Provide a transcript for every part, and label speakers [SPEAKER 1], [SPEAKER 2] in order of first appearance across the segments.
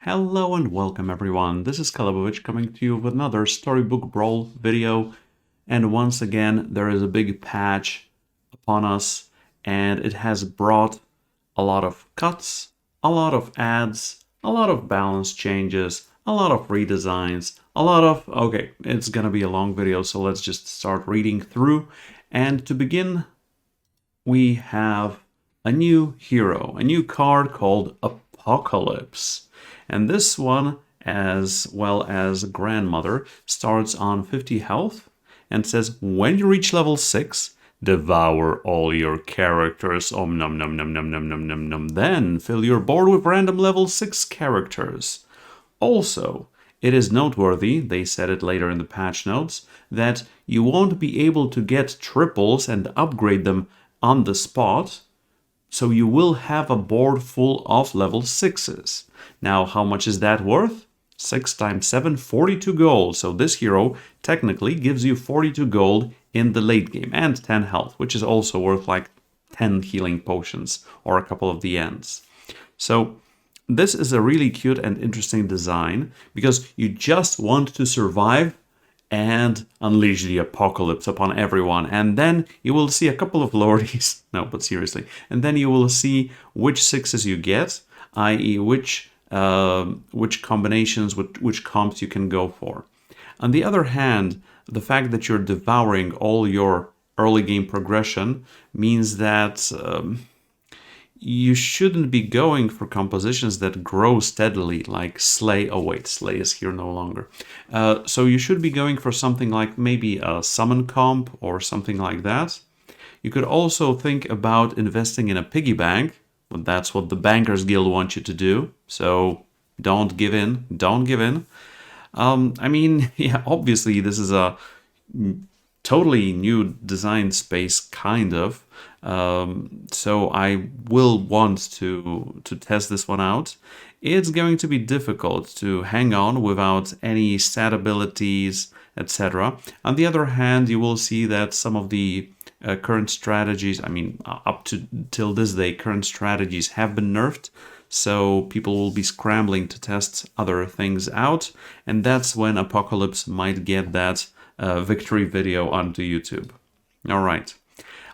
[SPEAKER 1] Hello and welcome everyone, this is Calebovitsch coming to you with another Storybook Brawl video, and once again there is a big patch upon us and it has brought a lot of cuts, a lot of ads, a lot of balance changes, a lot of redesigns, okay, it's gonna be a long video, so let's just start reading through. And to begin, we have a new hero, a new card called Apocalypse. And this one, as well as Grandmother, starts on 50 health and says, when you reach level 6, devour all your characters, om nom nom nom nom nom nom nom nom, then fill your board with random level 6 characters. Also, it is noteworthy, they said it later in the patch notes, that you won't be able to get triples and upgrade them on the spot, so you will have a board full of level 6s. Now, how much is that worth? 6 times 7, 42 gold. So this hero technically gives you 42 gold in the late game and 10 health, which is also worth like 10 healing potions or a couple of the ends. So this is a really cute and interesting design because you just want to survive and unleash the apocalypse upon everyone. And then you will see a couple of lordies. No, but seriously. And then you will see which 6s you get, i.e. which combinations, which comps you can go for. On the other hand, the fact that you're devouring all your early game progression means that you shouldn't be going for compositions that grow steadily, like Slay. Oh wait, Slay is here no longer. So you should be going for something like maybe a Summon comp or something like that. You could also think about investing in a Piggy Bank, but that's what the Bankers Guild wants you to do. So don't give in, don't give in. I mean, yeah, obviously this is a totally new design space, kind of. So I will want to test this one out. It's going to be difficult to hang on without any stat abilities, etc. On the other hand, you will see that some of the current strategies, I mean, up to till this day, current strategies have been nerfed. So people will be scrambling to test other things out. And that's when Apocalypse might get that victory video onto YouTube. All right.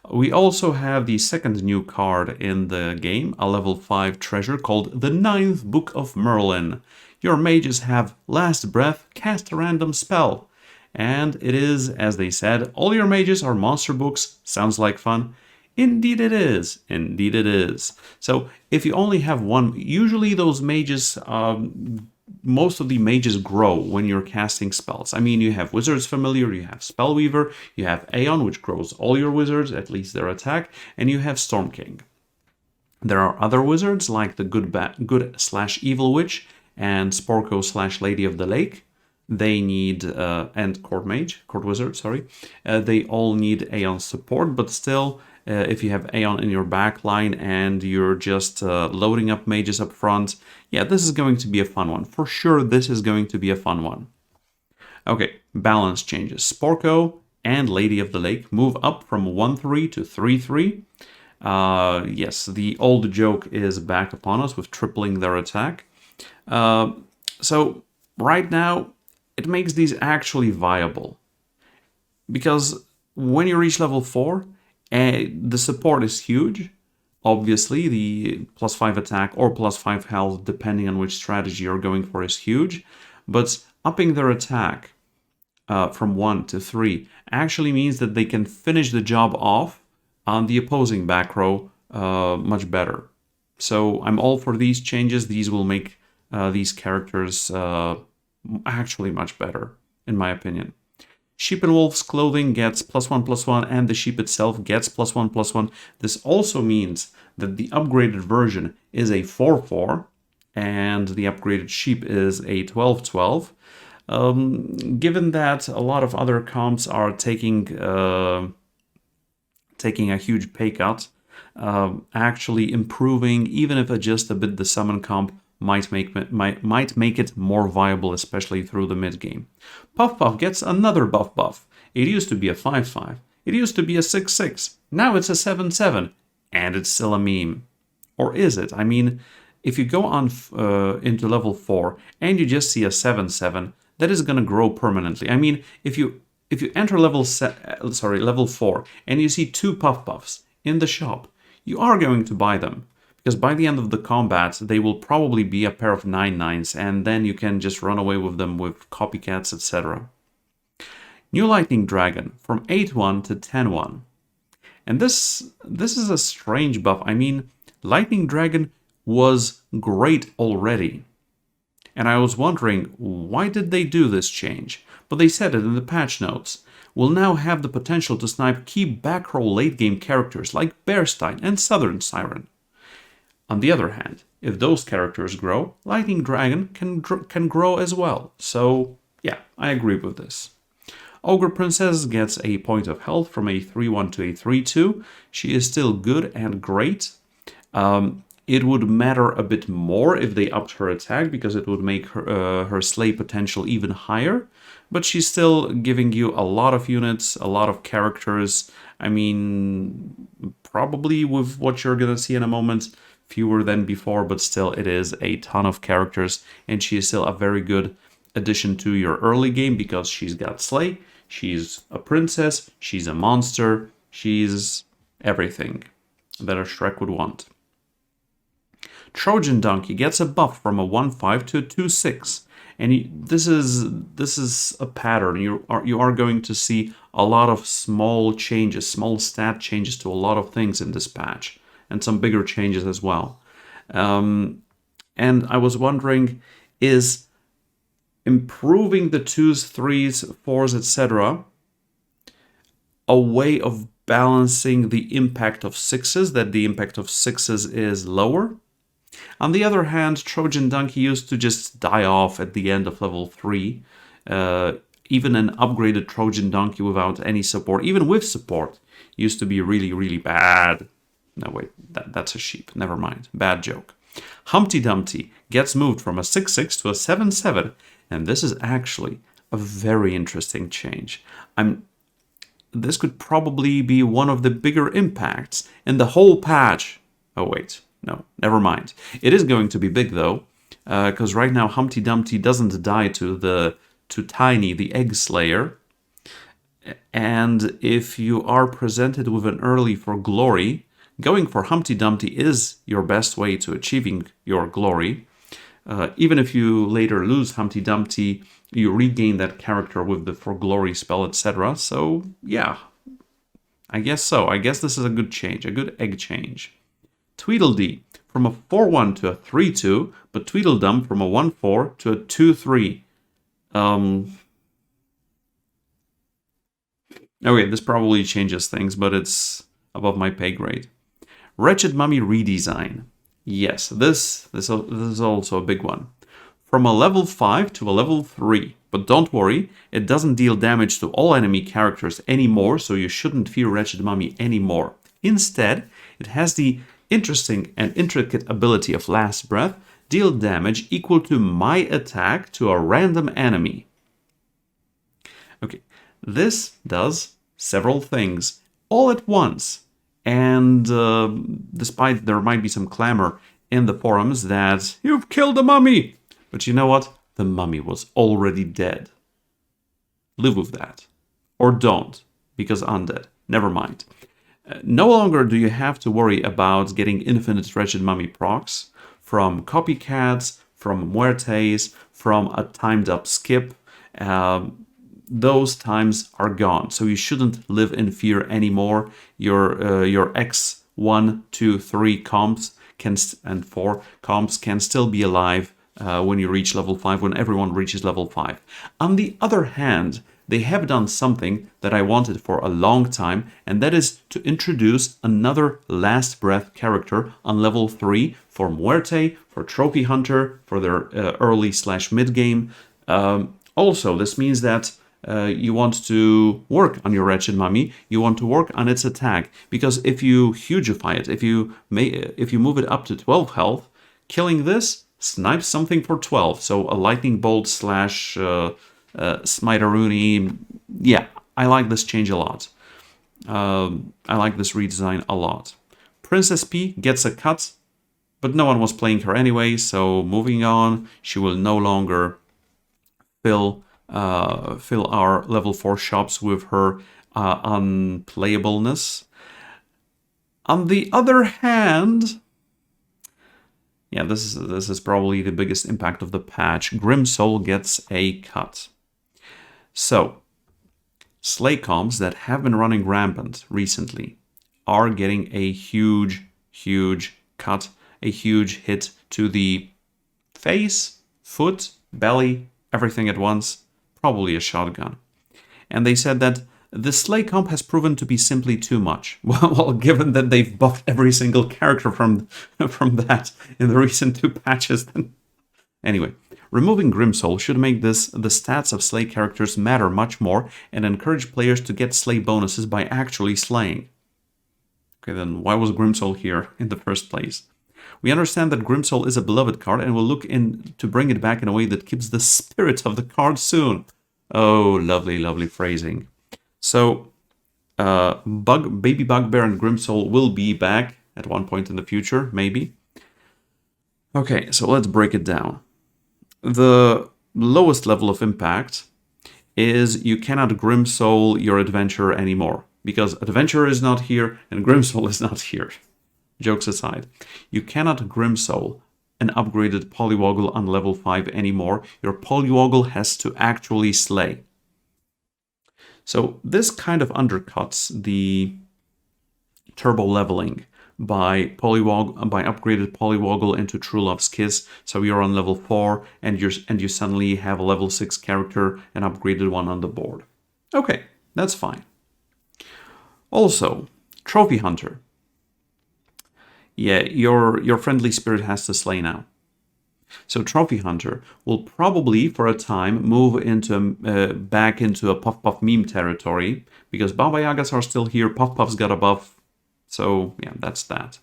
[SPEAKER 1] We also have the second new card in the game, a level 5 treasure called the Ninth Book of Merlin. Your mages have last breath, cast a random spell. And it is, as they said, all your mages are monster books. Sounds like fun. Indeed it is. Indeed it is. So if you only have one, usually those mages, most of the mages grow when you're casting spells. I mean, you have Wizard's Familiar, you have Spellweaver, you have Aeon, which grows all your wizards, at least their attack, and you have Storm King. There are other wizards like the Good/Evil Witch and Sporko/Lady of the Lake. They need, and Court Wizard, sorry. They all need Aeon support, but still, if you have Aeon in your back line and you're just loading up mages up front, yeah, this is going to be a fun one. For sure, this is going to be a fun one. Okay, balance changes. Sporko and Lady of the Lake move up from 1-3 to 3-3. Yes, the old joke is back upon us with tripling their attack. So right now, it makes these actually viable. Because when you reach level 4, the support is huge. Obviously, the +5 attack or +5 health, depending on which strategy you're going for, is huge. But upping their attack from 1 to 3 actually means that they can finish the job off on the opposing back row much better. So I'm all for these changes. These will make these characters actually much better, in my opinion. Sheep and Wolf's clothing gets +1/+1, and the sheep itself gets +1/+1. This also means that the upgraded version is a 4/4, and the upgraded sheep is a 12/12. Given that a lot of other comps are taking a huge pay cut, actually improving, even if just a bit, the summon comp might make it more viable, especially through the mid-game. Puff Puff gets another buff. It used to be a 5/5. It used to be a 6/6. Now it's a 7/7. And it's still a meme. Or is it? I mean, if you go on into level 4 and you just see a 7/7, that is going to grow permanently. I mean, if you enter level 4 and you see 2 puff puffs in the shop, you are going to buy them, because by the end of the combat they will probably be a pair of 9/9s, and then you can just run away with them with copycats, etc. New Lightning Dragon from 8/1 to 10/1. And this is a strange buff. I mean, Lightning Dragon was great already. And I was wondering, why did they do this change? But they said it in the patch notes. Will now have the potential to snipe key back row late game characters like Bearstein and Southern Siren. On the other hand, if those characters grow, Lightning Dragon can grow as well. So yeah, I agree with this. Ogre Princess gets a point of health from a 3/1 to a 3/2. She is still good and great. It would matter a bit more if they upped her attack, because it would make her slay potential even higher. But she's still giving you a lot of units, a lot of characters. I mean, probably with what you're going to see in a moment, fewer than before, but still it is a ton of characters. And she is still a very good addition to your early game, because she's got slay, she's a princess, she's a monster, she's everything that a Shrek would want. Trojan Donkey gets a buff from a 1/5 to a 2/6, and this is a pattern. You are going to see a lot of small changes, small stat changes to a lot of things in this patch, and some bigger changes as well. And I was wondering, is improving the 2s, 3s, 4s, etc. a way of balancing the impact of 6s, that the impact of 6s is lower? On the other hand, Trojan Donkey used to just die off at the end of level 3. Even an upgraded Trojan Donkey without any support, even with support, used to be really, really bad. No, wait, that's a sheep. Never mind. Bad joke. Humpty Dumpty gets moved from a 6/6 to a 7/7, and this is actually a very interesting change. This could probably be one of the bigger impacts in the whole patch. Oh, wait. No, never mind. It is going to be big, though, because right now Humpty Dumpty doesn't die to Tiny, the Egg Slayer. And if you are presented with an early for glory, going for Humpty Dumpty is your best way to achieving your glory. Even if you later lose Humpty Dumpty, you regain that character with the for glory spell, etc. So, yeah, I guess so. I guess this is a good change, a good egg change. Tweedledee from a 4/1 to a 3/2, but Tweedledum from a 1/4 to a 2/3. Okay, this probably changes things, but it's above my pay grade. Wretched Mummy redesign. Yes, this is also a big one. From a level 5 to a level 3. But don't worry, it doesn't deal damage to all enemy characters anymore, so you shouldn't fear Wretched Mummy anymore. Instead, it has the interesting and intricate ability of Last Breath, deal damage equal to my attack to a random enemy. Okay, this does several things all at once. And despite there might be some clamor in the forums that you've killed the mummy, but you know what? The mummy was already dead. Live with that. Or don't, because undead. Never mind. No longer do you have to worry about getting infinite Wretched Mummy procs from copycats, from muertes, from a timed up skip. Those times are gone, so you shouldn't live in fear anymore. Your X1, 2, 3 comps and 4 comps can still be alive when you reach level 5, when everyone reaches level 5. On the other hand, they have done something that I wanted for a long time, and that is to introduce another Last Breath character on level 3 for Muerte, for Trophy Hunter, for their early/mid game. Also, this means that you want to work on your Wretched Mummy, you want to work on its attack, because if you hugify it, if you move it up to 12 health, killing this snipes something for 12, so a lightning bolt / Smiteroonie. Yeah, I like this change a lot. I like this redesign a lot. Princess P gets a cut but no one was playing her anyway, so moving on, she will no longer fill our level 4 shops with her unplayableness. On the other hand, yeah, this is probably the biggest impact of the patch. Grimsol gets a cut. So, Slay comps that have been running rampant recently are getting a huge cut, a huge hit to the face, foot, belly, everything at once, probably a shotgun. And they said that the Slay comp has proven to be simply too much. Well, given that they've buffed every single character from that in the recent 2 patches, then... Anyway, removing Grimsol should make the stats of Slay characters matter much more and encourage players to get Slay bonuses by actually slaying. Okay, then why was Grimsol here in the first place? We understand that Grimsol is a beloved card and will look in to bring it back in a way that keeps the spirit of the card soon. Oh, lovely phrasing. So, Baby Bugbear and Grimsol will be back at one point in the future, maybe. Okay, so let's break it down. The lowest level of impact is you cannot Grimsol your adventurer anymore, because adventurer is not here and Grimsol is not here. Jokes aside, you cannot Grimsol an upgraded Polywoggle on level 5 anymore. Your Polywoggle has to actually slay. So this kind of undercuts the turbo leveling by upgraded Polywoggle into True Love's Kiss. So you're on level 4 and you suddenly have a level 6 character, an upgraded one on the board. Okay, that's fine. Also, Trophy Hunter. Yeah, your friendly spirit has to slay now. So Trophy Hunter will probably, for a time, move into back into a Puff Puff meme territory, because Baba Yagas are still here, Puff Puff's got a buff, so yeah, that's that.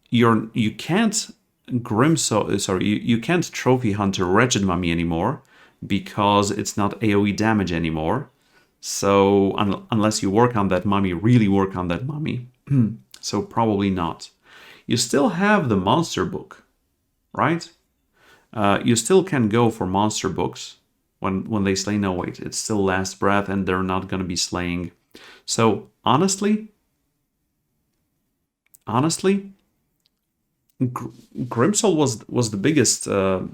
[SPEAKER 1] You can't you can't Trophy Hunter Wretched Mummy anymore, because it's not AoE damage anymore. So unless you work on that mummy, really work on that mummy, so probably not. You still have the monster book, right? You still can go for monster books when they slay. No, wait, it's still Last Breath and they're not going to be slaying. So honestly, Grimsol was the biggest, I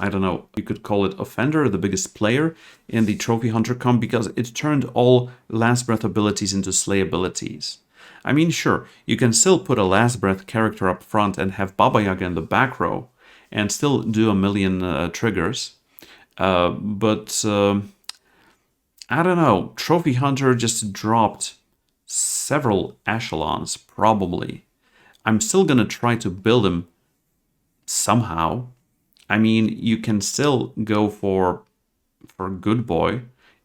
[SPEAKER 1] don't know, you could call it offender, the biggest player in the Trophy Hunter comp, because it turned all Last Breath abilities into slay abilities. I mean, sure, you can still put a Last Breath character up front and have Baba Yaga in the back row and still do a million triggers. But I don't know, Trophy Hunter just dropped several echelons, probably. I'm still gonna try to build him somehow. I mean, you can still go for Good Boy.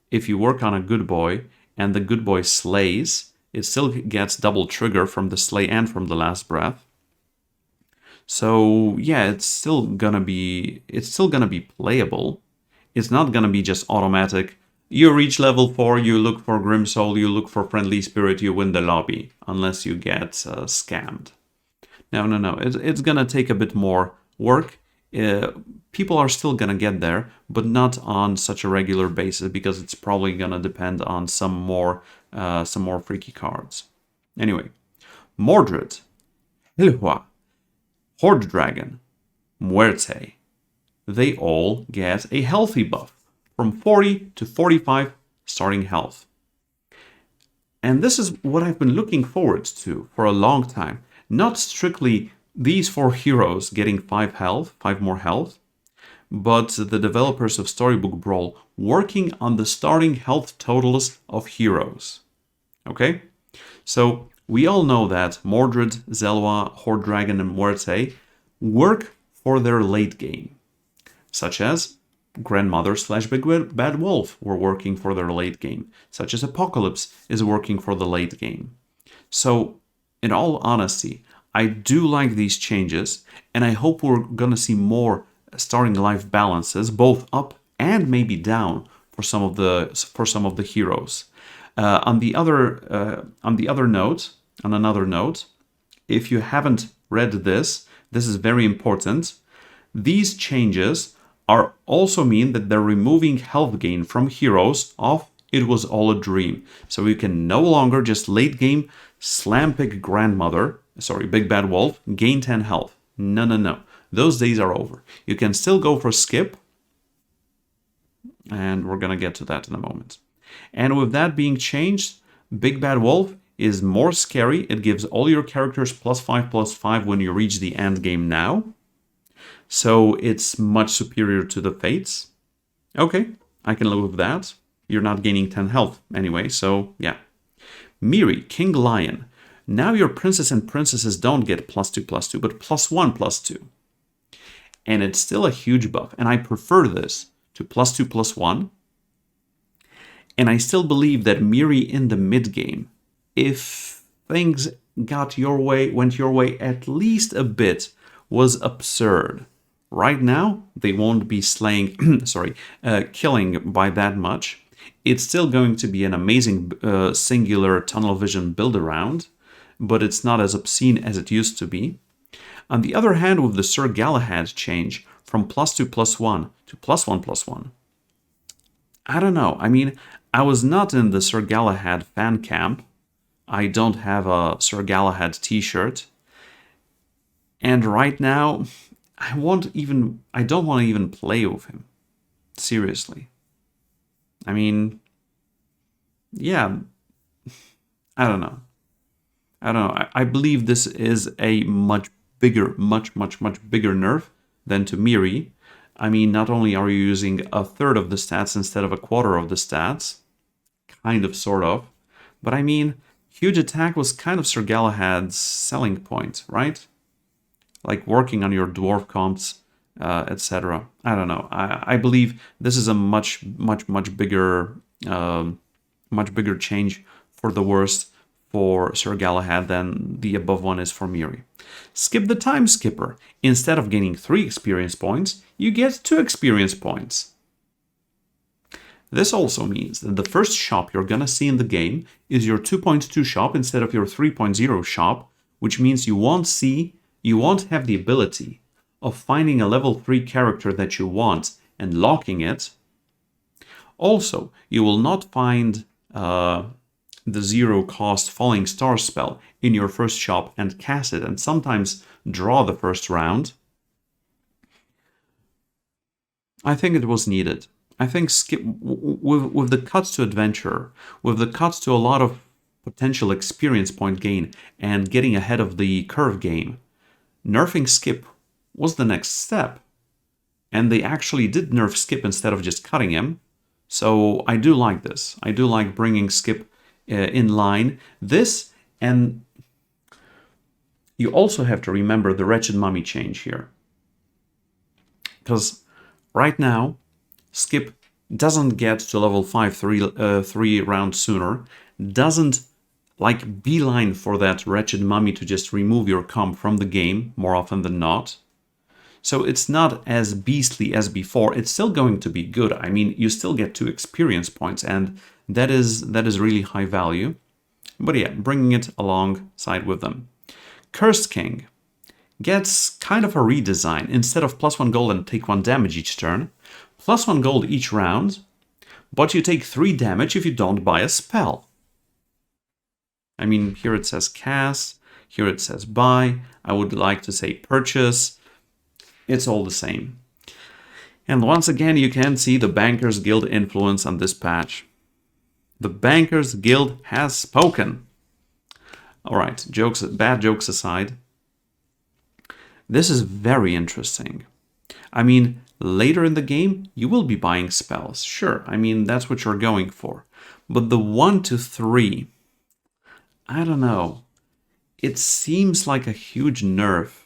[SPEAKER 1] If you work on a Good Boy and the Good Boy slays, it still gets double trigger from the slay and from the Last Breath. So yeah, it's still gonna be playable. It's not gonna be just automatic. You reach level 4, you look for Grimsol, you look for Friendly Spirit, you win the lobby, unless you get scammed. No. It's gonna take a bit more work. People are still gonna get there, but not on such a regular basis, because it's probably gonna depend on some more freaky cards. Anyway, Mordred, Hilhua, Horde Dragon, Muerte, they all get a healthy buff from 40 to 45 starting health. And this is what I've been looking forward to for a long time. Not strictly these 4 heroes getting 5 more health, but the developers of Storybook Brawl working on the starting health totals of heroes. Okay? So we all know that Mordred, Zelwa, Horde Dragon, and Muerte work for their late game, such as Grandmother / Big Bad Wolf were working for their late game, such as Apocalypse is working for the late game. So, in all honesty, I do like these changes, and I hope we're gonna see more starting life balances, both up and maybe down for some of the heroes. On another note, if you haven't read this. This is very important. These changes are also mean that they're removing health gain from heroes of It Was All a Dream. So you can no longer just late game slam Big Bad Wolf, gain 10 health. No, no, no. Those days are over. You can still go for skip. And we're going to get to that in a moment. And with that being changed, Big Bad Wolf is more scary. It gives all your characters +5/+5 when you reach the end game now. So it's much superior to the Fates. Okay, I can live with that. You're not gaining 10 health anyway, so yeah. Miri, King Lion. Now your princess and princesses don't get +2/+2, but +1/+2. And it's still a huge buff, and I prefer this to +2/+1. And I still believe that Miri in the mid game, if things went your way at least a bit, was absurd. Right now, they won't be killing by that much. It's still going to be an amazing singular tunnel vision build around, but it's not as obscene as it used to be. On the other hand, with the Sir Galahad change from +2/+1 to +1/+1, I don't know. I mean, I was not in the Sir Galahad fan camp. I don't have a Sir Galahad t-shirt. And right now, I don't want to even play with him. Seriously. I mean, yeah, I don't know. I believe this is a much bigger nerf than to Miri. I mean, not only are you using a third of the stats instead of a quarter of the stats, kind of, sort of, but I mean, huge attack was kind of Sir Galahad's selling point, right? Like working on your dwarf comps, etc. I don't know. I believe this is a much bigger change for the worst for Sir Galahad than the above one is for Miri. Skip the time skipper. Instead of gaining 3 experience points, you get 2 experience points. This also means that the first shop you're gonna see in the game is your 2.2 shop instead of your 3.0 shop, which means you won't have the ability of finding a level 3 character that you want and locking it. Also, you will not find the 0 cost Falling Star spell in your first shop and cast it, and sometimes draw the first round. I think it was needed. I think skip with the cuts to adventure, with the cuts to a lot of potential experience point gain and getting ahead of the curve game, nerfing skip was the next step. And they actually did nerf skip instead of just cutting him. So I do like this. I do like bringing skip in line. This, and you also have to remember the Wretched Mummy change here. Because right now, skip doesn't get to level 5 3 rounds sooner, doesn't like beeline for that Wretched Mummy to just remove your comp from the game more often than not. So it's not as beastly as before. It's still going to be good. I mean, you still get 2 experience points, and that is really high value. But yeah, bringing it alongside with them. Cursed King gets kind of a redesign. Instead of +1 gold and take 1 damage each turn, +1 gold each round, but you take 3 damage if you don't buy a spell. I mean, here it says cast, here it says buy. I would like to say purchase. It's all the same. And once again, you can see the Bankers Guild influence on this patch. The Bankers Guild has spoken. Alright, bad jokes aside. This is very interesting. I mean, later in the game, you will be buying spells. Sure, I mean, that's what you're going for. But the 1 to 3, I don't know. It seems like a huge nerf.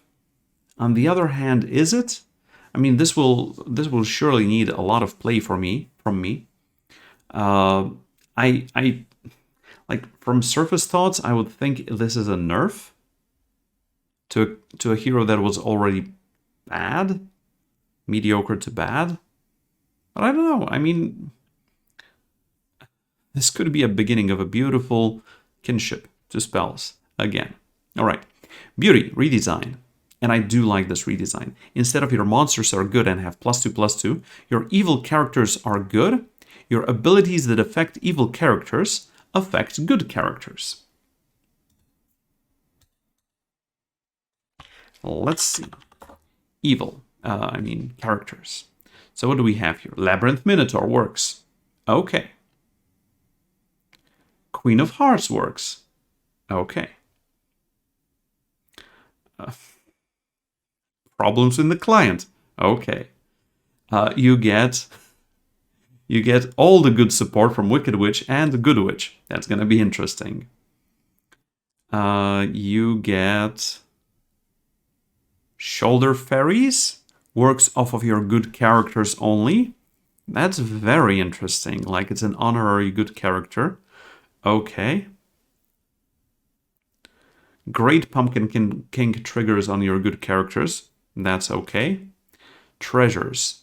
[SPEAKER 1] On the other hand, is it? I mean, this will surely need a lot of play from me. I like, from surface thoughts, I would think this is a nerf to a hero that was already bad, mediocre to bad. But I don't know. I mean, this could be a beginning of a beautiful kinship to spells again. All right. Beauty, redesign. And I do like this redesign. Instead of your monsters are good and have +2/+2, your evil characters are good. Your abilities that affect evil characters affect good characters. Let's see. Evil, characters. So what do we have here? Labyrinth Minotaur works. Okay. Queen of Hearts works. Okay. Problems in the client. Okay. You get all the good support from Wicked Witch and the Good Witch. That's going to be interesting. You get Shoulder Fairies. Works off of your good characters only. That's very interesting. Like it's an honorary good character. Okay. Great Pumpkin King triggers on your good characters. That's okay. Treasures.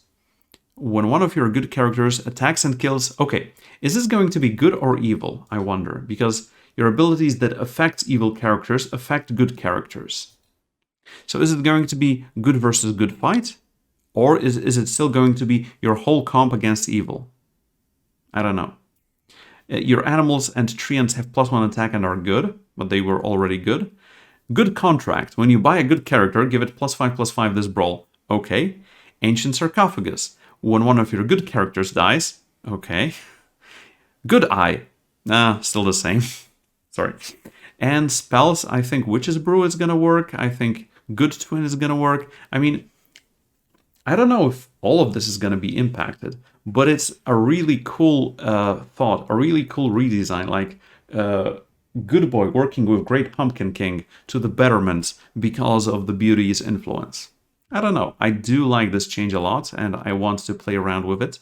[SPEAKER 1] When one of your good characters attacks and kills... Okay, is this going to be good or evil? I wonder. Because your abilities that affect evil characters affect good characters. So is it going to be good versus good fight? Or is it still going to be your whole comp against evil? I don't know. Your animals and treants have +1 attack and are good, but they were already good. Good contract. When you buy a good character, give it +5/+5 this brawl. Okay. Ancient Sarcophagus. When one of your good characters dies. Okay. Good Eye. Still the same. Sorry. And spells, I think Witch's Brew is going to work. I think Good Twin is going to work. I mean, I don't know if all of this is going to be impacted, but it's a really cool thought, a really cool redesign, like Good Boy working with Great Pumpkin King to the betterment because of the beauty's influence. I don't know. I do like this change a lot, and I want to play around with it.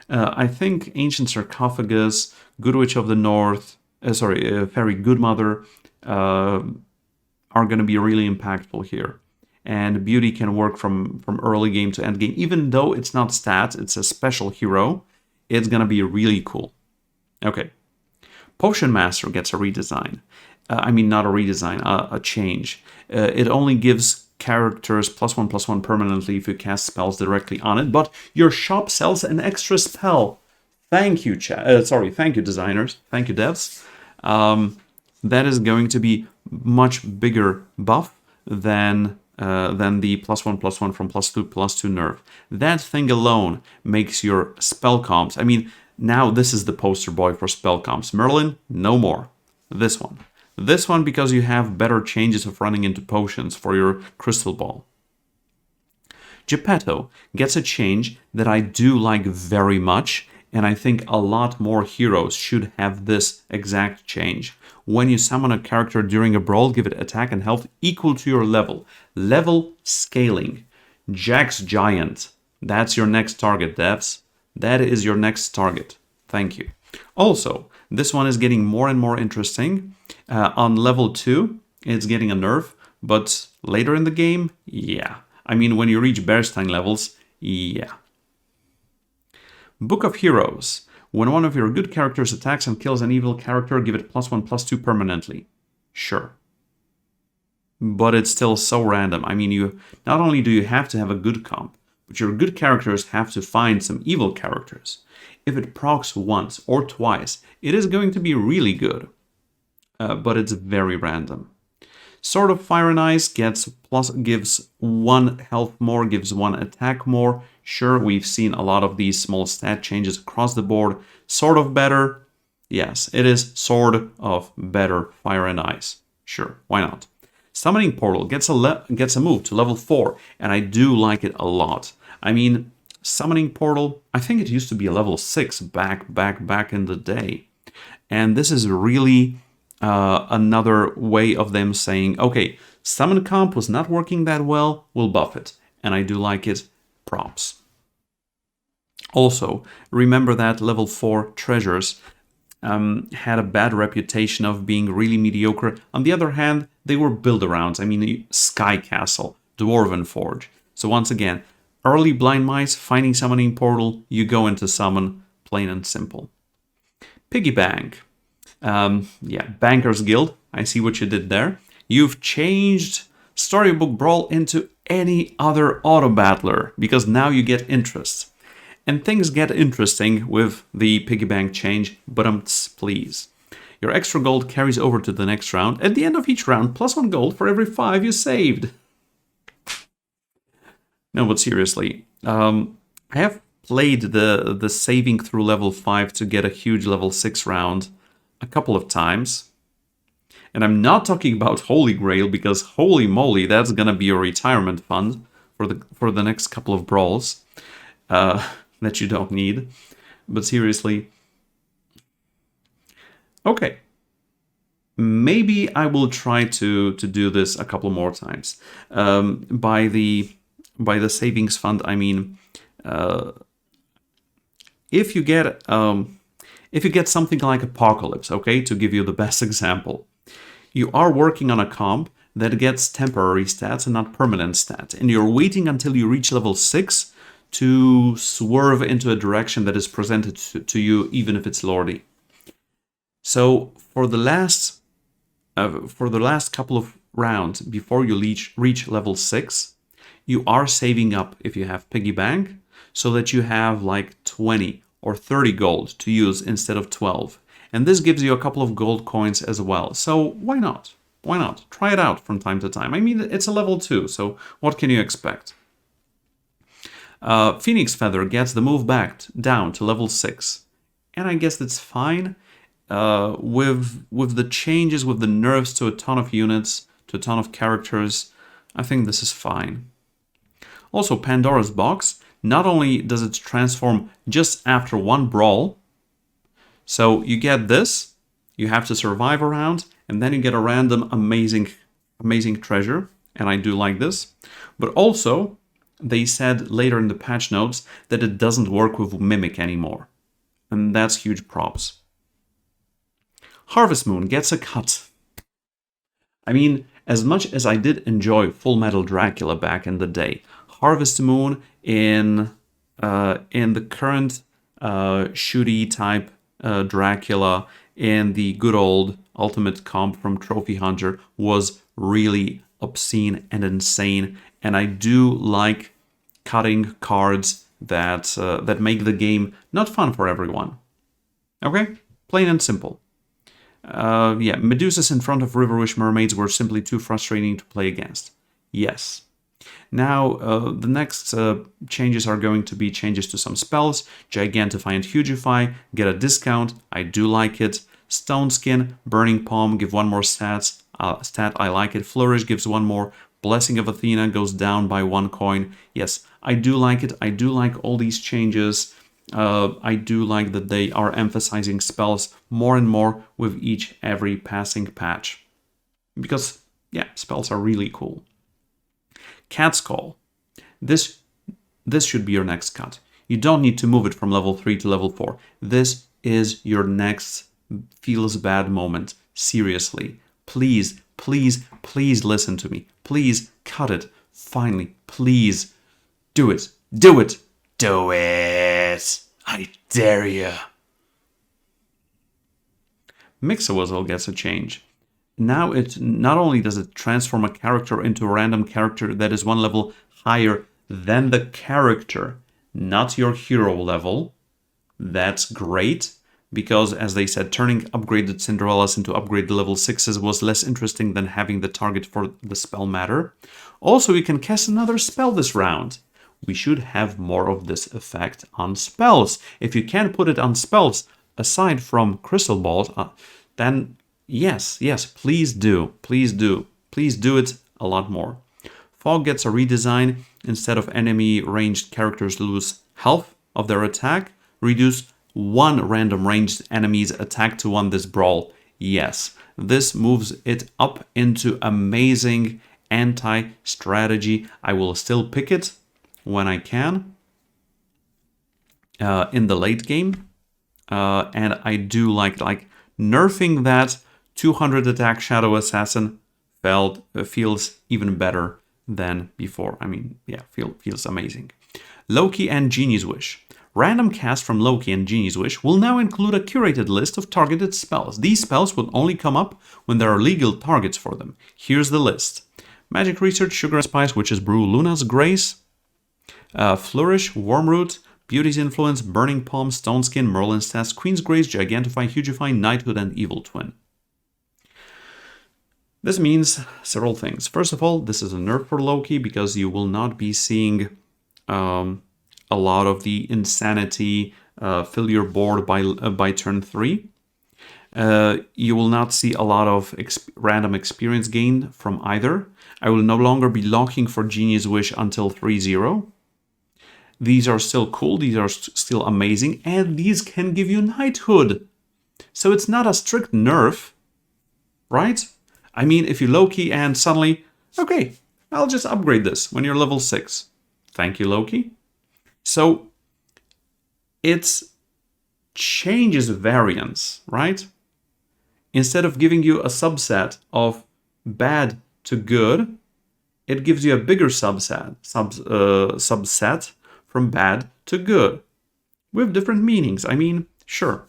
[SPEAKER 1] I think Ancient Sarcophagus, Good Witch of the North, Fairy Goodmother are going to be really impactful here. And Beauty can work from early game to end game. Even though it's not stats, it's a special hero, it's going to be really cool. Okay. Potion Master gets a redesign. Not a redesign, a change. It only gives characters +1/+1 permanently if you cast spells directly on it, but your shop sells an extra spell. Thank you, thank you, designers. Thank you, devs. That is going to be much bigger buff than the +1/+1 from +2/+2 nerf. That thing alone makes your spell comps. Now this is the poster boy for spell comps. Merlin, no more. This one. This one because you have better changes of running into potions for your crystal ball. Geppetto gets a change that I do like very much, and I think a lot more heroes should have this exact change. When you summon a character during a brawl, give it attack and health equal to your level. Level scaling. Jack's Giant. That's your next target, devs. That is your next target. Thank you. Also, this one is getting more and more interesting. On level 2, it's getting a nerf, but later in the game, yeah. When you reach Bearstein levels, yeah. Book of Heroes. When one of your good characters attacks and kills an evil character, give it +1/+2 permanently. Sure. But it's still so random. You not only do you have to have a good comp, but your good characters have to find some evil characters. If it procs once or twice, it is going to be really good. But it's very random. Sword of Fire and Ice gives 1 health more, gives 1 attack more. Sure, we've seen a lot of these small stat changes across the board. Sword of Better, yes, it is Sword of Better Fire and Ice. Sure, why not? Summoning Portal gets a move to level 4, and I do like it a lot. Summoning Portal, I think it used to be a level 6 back in the day. And this is really another way of them saying, okay, summon comp was not working that well, we'll buff it. And I do like it. Props. Also, remember that level 4 treasures had a bad reputation of being really mediocre. On the other hand, they were build-arounds. Sky Castle, Dwarven Forge. So once again, early Blind Mice, finding Summoning Portal, you go into summon, plain and simple. Piggy Bank. Banker's Guild. I see what you did there. You've changed Storybook Brawl into any other auto battler because now you get interest. And things get interesting with the Piggy Bank change, but please. Your extra gold carries over to the next round. At the end of each round, +1 gold for every 5 you saved. No, but seriously, I have played the saving through level 5 to get a huge level 6 round a couple of times. And I'm not talking about Holy Grail, because holy moly, that's gonna be your retirement fund for the next couple of brawls that you don't need. But seriously, okay. Maybe I will try to do this a couple more times. By the savings fund, I mean, if you get something like Apocalypse, okay, to give you the best example, you are working on a comp that gets temporary stats and not permanent stats, and you're waiting until you reach level 6 to swerve into a direction that is presented to you, even if it's lordy. So for the last couple of rounds before you reach level 6, you are saving up if you have Piggy Bank, so that you have like 20 or 30 gold to use instead of 12. And this gives you a couple of gold coins as well. So why not? Why not? Try it out from time to time. I mean, it's a level 2, so what can you expect? Phoenix Feather gets the move back down to level 6. And I guess that's fine. With the changes, with the nerfs to a ton of units, to a ton of characters, I think this is fine. Also, Pandora's Box, not only does it transform just after one brawl, so you get this, you have to survive a round, and then you get a random amazing treasure, and I do like this. But also, they said later in the patch notes that it doesn't work with Mimic anymore. And that's huge props. Harvest Moon gets a cut. I mean, as much as I did enjoy Full Metal Dracula back in the day, Harvest Moon in the current shooty type Dracula in the good old Ultimate comp from Trophy Hunter was really obscene and insane, and I do like cutting cards that make the game not fun for everyone. Okay? Plain and simple. Yeah, Medusas in front of Riverwish Mermaids were simply too frustrating to play against. Yes. Now, the next changes are going to be changes to some spells. Gigantify and Hugify get a discount. I do like it. Stone Skin, Burning Palm give one more stat. I like it. Flourish gives one more. Blessing of Athena goes down by 1 coin. Yes, I do like it. I do like all these changes. I do like that they are emphasizing spells more and more with every passing patch. Because, yeah, spells are really cool. Cat's Call. This should be your next cut. You don't need to move it from level 3 to level 4. This is your next feels bad moment. Seriously. Please, please, please listen to me. Please cut it. Finally, please. Do it. Do it. Do it. I dare you. Mix-a-Wuzzle gets a change. Now it not only does it transform a character into a random character that is one level higher than the character, not your hero level. That's great, because as they said, turning upgraded Cinderellas into upgraded level 6s was less interesting than having the target for the spell matter. Also, you can cast another spell this round. We should have more of this effect on spells. If you can't put it on spells aside from Crystal Balls, then yes, please do. Please do. Please do it a lot more. Fog gets a redesign. Instead of enemy ranged characters lose health of their attack, reduce one random ranged enemy's attack to 1 this brawl. Yes, this moves it up into amazing anti-strategy. I will still pick it when I can in the late game. And I do like nerfing that 200 attack Shadow Assassin feels even better than before. I mean, yeah, feels amazing. Loki and Genie's Wish. Random cast from Loki and Genie's Wish will now include a curated list of targeted spells. These spells will only come up when there are legal targets for them. Here's the list. Magic Research, Sugar and Spice, Witch's Brew, Luna's Grace, Flourish, Wormroot, Beauty's Influence, Burning Palm, Stone Skin, Merlin's Test, Queen's Grace, Gigantify, Hugify, Knighthood, and Evil Twin. This means several things. First of all, this is a nerf for Loki because you will not be seeing a lot of the insanity fill your board by turn 3. You will not see a lot of random experience gain from either. I will no longer be locking for Genie's Wish until 3-0. These are still cool, these are still amazing, and these can give you Knighthood. So it's not a strict nerf, right? I mean, if you Loki and suddenly, okay, I'll just upgrade this when you're level 6. Thank you, Loki. So it changes variance, right? Instead of giving you a subset of bad to good, it gives you a bigger subset from bad to good, with different meanings. I mean, sure,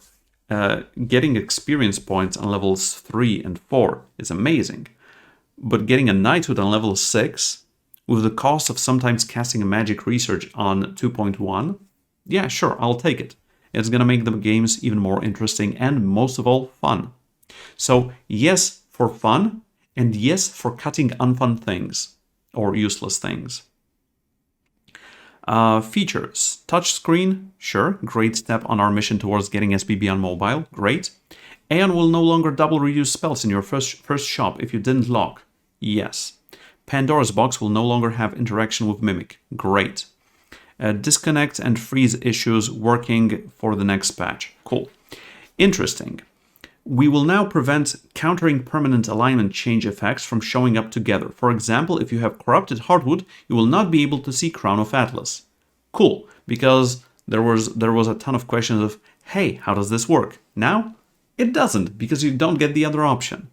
[SPEAKER 1] getting experience points on levels 3 and 4 is amazing, but getting a Knighthood on level 6, with the cost of sometimes casting a Magic Research on 2.1, yeah, sure, I'll take it. It's gonna make the games even more interesting and, most of all, fun. So, yes, for fun, and yes, for cutting unfun things, or useless things. Features. Touchscreen, sure, great step on our mission towards getting SBB on mobile, great. Aeon will no longer double reuse spells in your first shop if you didn't lock, yes. Pandora's Box will no longer have interaction with Mimic, great. Disconnect and freeze issues working for the next patch, cool. Interesting. We will now prevent countering permanent alignment change effects from showing up together. For example, if you have Corrupted Heartwood, you will not be able to see Crown of Atlas. Cool, because there was a ton of questions of, hey, how does this work? Now, it doesn't, because you don't get the other option.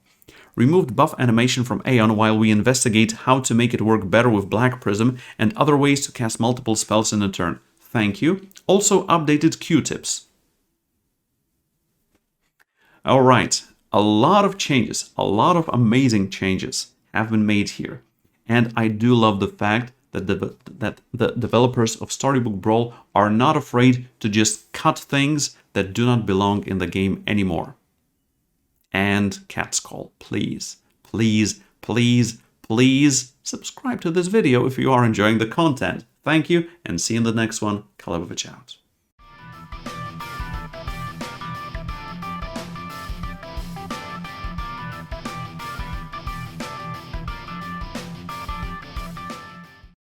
[SPEAKER 1] Removed buff animation from Aeon while we investigate how to make it work better with Black Prism and other ways to cast multiple spells in a turn. Thank you. Also updated Q-tips. All right, a lot of changes, a lot of amazing changes have been made here. And I do love the fact that the developers of Storybook Brawl are not afraid to just cut things that do not belong in the game anymore. And Cat's Call, please, please, please, please subscribe to this video if you are enjoying the content. Thank you, and see you in the next one. Calebovitsch out.